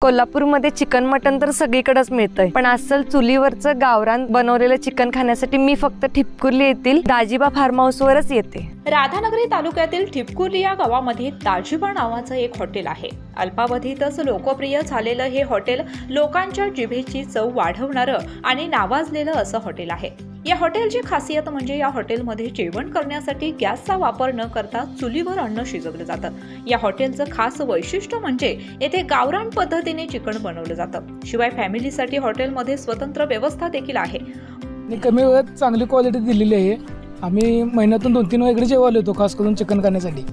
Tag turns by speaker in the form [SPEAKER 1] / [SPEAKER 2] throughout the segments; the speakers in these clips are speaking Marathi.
[SPEAKER 1] कोल्हापूरमध्ये चिकन मटन तर सगळीकडेच मिळतंय, पण अस्सल चुलीवरचं गावरान बनवलेलं चिकन खाण्यासाठी मी फक्त ठिपकुर्ली येथील दाजीबा फार्म हाऊस वरच येते।
[SPEAKER 2] राधानगरी तालुक्यातील ठिपकुर्ली या गावामध्ये दाजीबा नावाचं एक हॉटेल आहे। अल्पावधीतच लोकप्रिय झालेलं हे हॉटेल लोकांच्या जिभेची चव वाढवणारं आणि नावाजलेलं असं हॉटेल आहे। या हॉटेलची खासियत म्हणजे या हॉटेलमध्ये जेवण करण्यासाठी गॅसचा वापर न करता चुलीवर अन्न शिजवलं जातं। या हॉटेलचं खास वैशिष्ट्य म्हणजे येथे गावरान पद्धतीने चिकन बनवलं जातं। शिवाय फॅमिलीसाठी हॉटेलमध्ये स्वतंत्र व्यवस्था देखील आहे।
[SPEAKER 3] कमी वेळात चांगली क्वालिटी दिलेली आहे। आम्ही महिन्यातून 2-3 वेळा इकडे जेवायला येतो, खास करून चिकन खाण्यासाठी।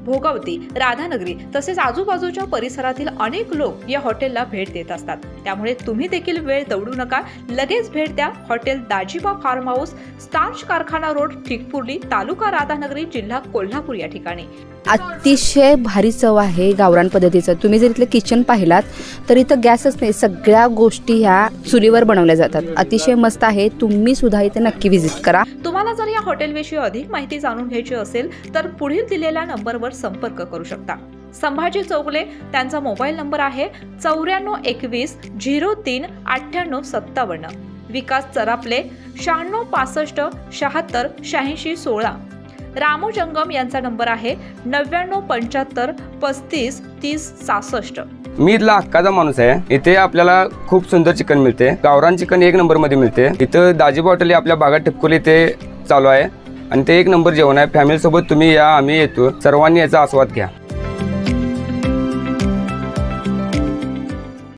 [SPEAKER 2] भोगावती, राधानगरी तसेच आजूबाजूच्या परिसरातील अनेक लोक या हॉटेलला भेट देत असतात। त्यामुळे तुम्ही देखील वेळ दवडू नका, लगेच भेट द्या hotel Dajiba form house, starch कारखाना रोड, ठिपकुर्ली, तालुका राधानगरी, जिल्हा कोल्हापूर या ठिकाणी।
[SPEAKER 4] अतिशय भारी चव आहे गावरान पद्धतीचं। तुम्ही जर इथलं किचन पाहिलात तर इथं गॅसच नाही, सगळ्या गोष्टी ह्या चुलीवर बनवल्या जातात। अतिशय मस्त आहे, तुम्ही सुद्धा इथे नक्की व्हिजिट करा।
[SPEAKER 2] तुम्हाला जर या हॉटेलविषयी अधिक माहिती जाणून घ्यायची असेल तर पुढील दिलेल्या नंबरवर संपर्क करू शकता। संभाजी चौगले, त्यांचा मोबाईल नंबर आहे 9421 03 98 57। विकास चरापले 96 65 76 86 16। रामू जंगम यांचा नंबर आहे 99 75 35 30 66।
[SPEAKER 5] मी इथला हक्काचा माणूस आहे। इथे आपल्याला खूप सुंदर चिकन मिळते, गावरान चिकन 1 नंबर मध्ये मिळते। इथं दाजीबा हॉटेल आपल्या भागात ठिपकुर्ली इथे चालू आहे आणि ते 1 नंबर जेवण आहे। फॅमिली सोबत तुम्ही या, आम्ही येतो, सर्वांनी याचा आस्वाद घ्या।